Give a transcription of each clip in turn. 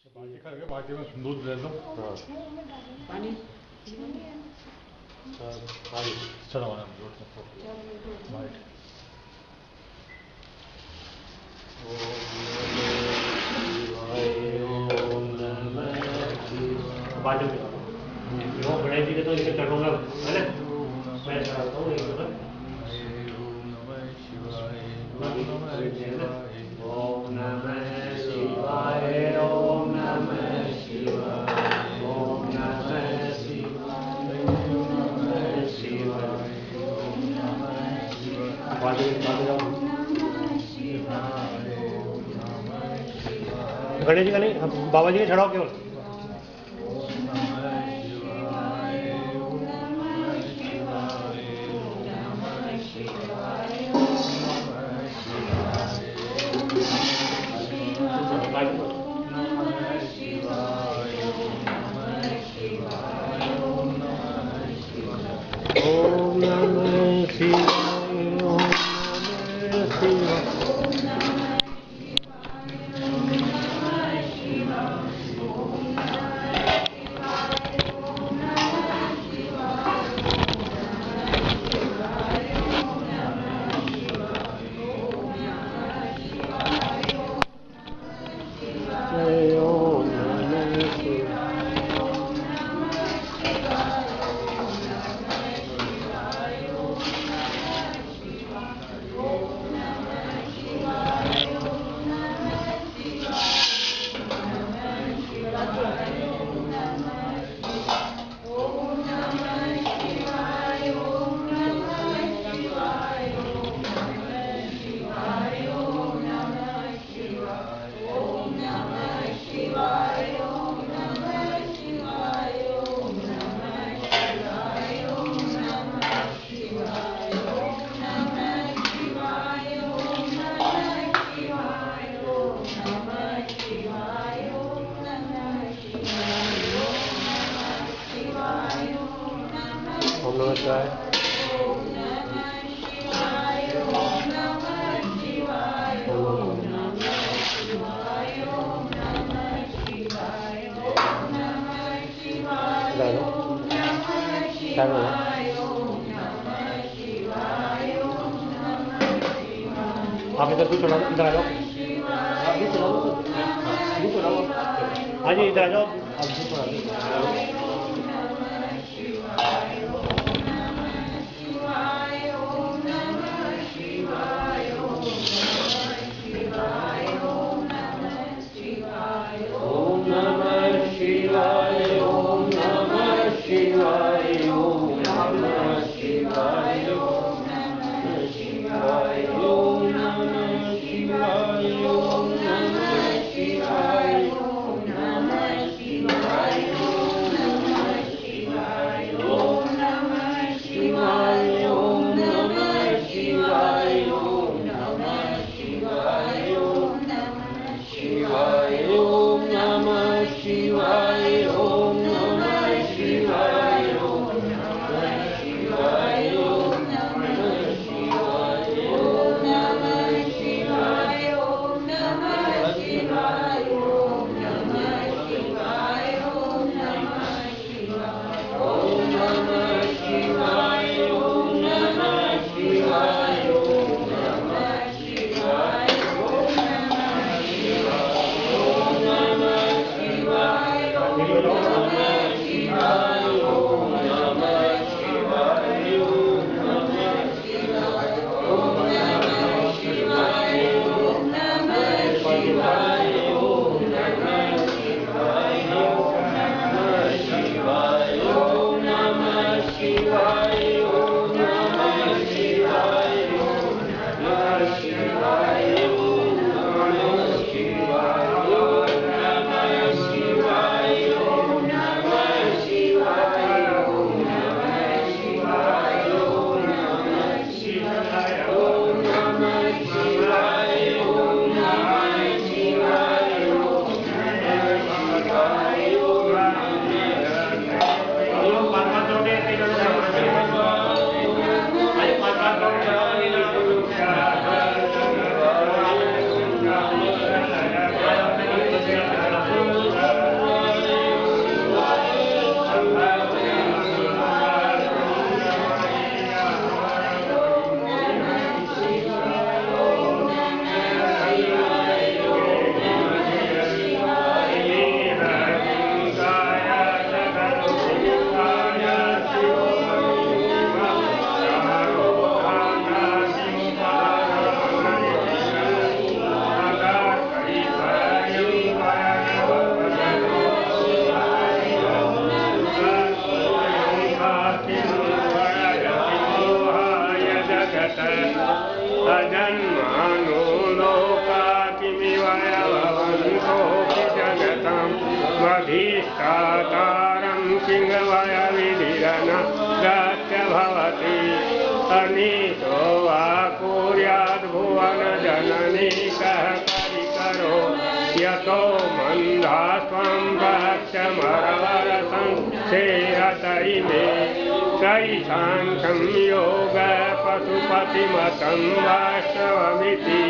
बाकी करके बाकी में दूध ले लो। हाँ पानी चलो वाला दूध वाइट बाजू में वो गणेश जी के तो इसे चढ़ूंगा है ना मैं चढ़ाता हूँ एक बार ओम नमः शिवाय ओम नमः शिवाय ओम नमः शिवाय ओम नमः शिवाय ओम नमः शिवाय बाजू गणेश जी का नहीं बाबा जी ने चढ़ाओ केवल ओम नमः शिवाय ओम नमः शिवाय ओम नमः शिवाय ओम नमः शिवाय आप इधर भी चढ़ा इधर आ जाओ आप भी चढ़ा दो भी चढ़ाओ हाँ जी इधर आ जाओ आप भी चढ़ा दो ओम नमः शिवाय ओम नमः शिवाय ओम नमः शिवाय ओम नमः शिवाय ओम नमः शिवाय ओम नमः शिवाय ओम नमः शिवाय ओम नमः स्वधीष्टातारं सिंहवयविधिरन दस्य भवति अनीतो वा कुर्याद्भुवनजननी कः परिकरो यतो मन्दास्त्वं भक्षमरवरसंसेहत इमे सैषाङ्खं योग पशुपतिमतं वैष्णवमिति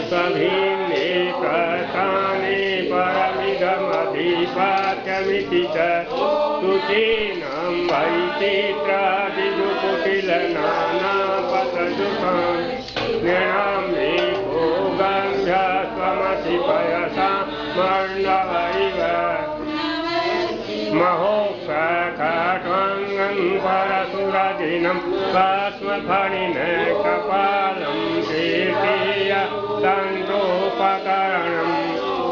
स्वभिन्ने प्रस्थाने परमिदमधिपात्यमिति च शुचीनां वैचित्रादिजुकुटिलनानापतजुषां नृणां मे भोगम्भ्यस्वमसि पयसा मर्णवैव महोक्षकाट्वाङ्गं परसुरजिनं भस्मफणिन कपालं कीर्तीय तन्तोपकरणं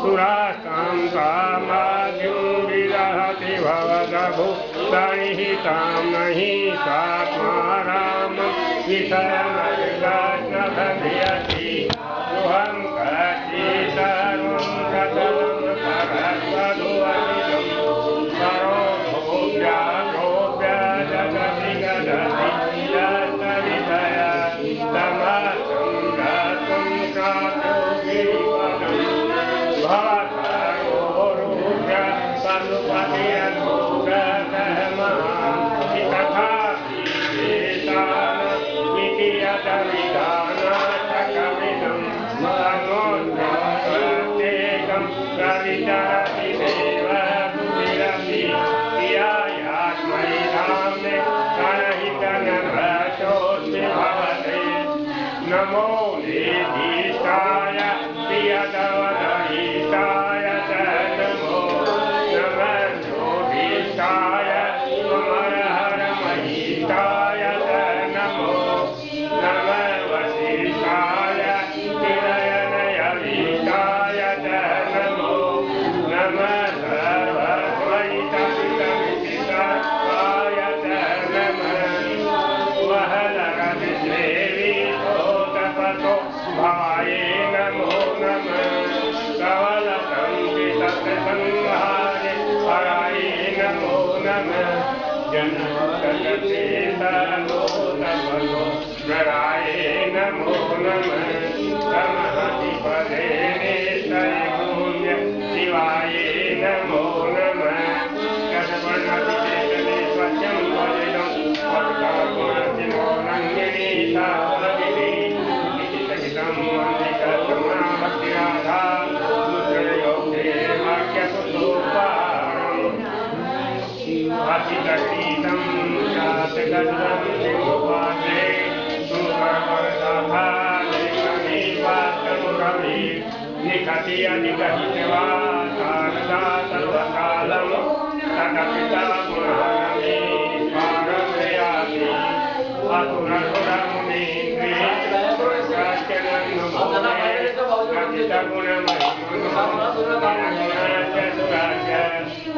सुरास्तां कामाद्युं विदहति भवदभु सनिहितां नहि स्वात्मारामं विषयमर्गस्नभ्यति गृहं कचितरुं प्रतलं सरस्वधुवनिदं नमो निधीष्टाय प्रियदवदहिताय च नमो नमः जोभीष्टाय ममरहरमहिताय च नमो नमः वसिष्ठाय निरयनयविष्टाय च नमो नमः सर्वद्वैतमितमितितत्त्वाय च नमः भाये नमो नमः कवलतं सत्संहारे हराये नमो नमः जनकते सर्वोत्तमनो नराये नमो नमः समहतिपदे निश्चय पुण्य शिवाये नमो नमः कस्मन्नतिचेतने स्वच्छं वदिनं वक्तागुणसिनो नन्दिनी सावदिनी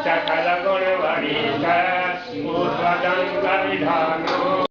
सकल गुण वरिष्ठ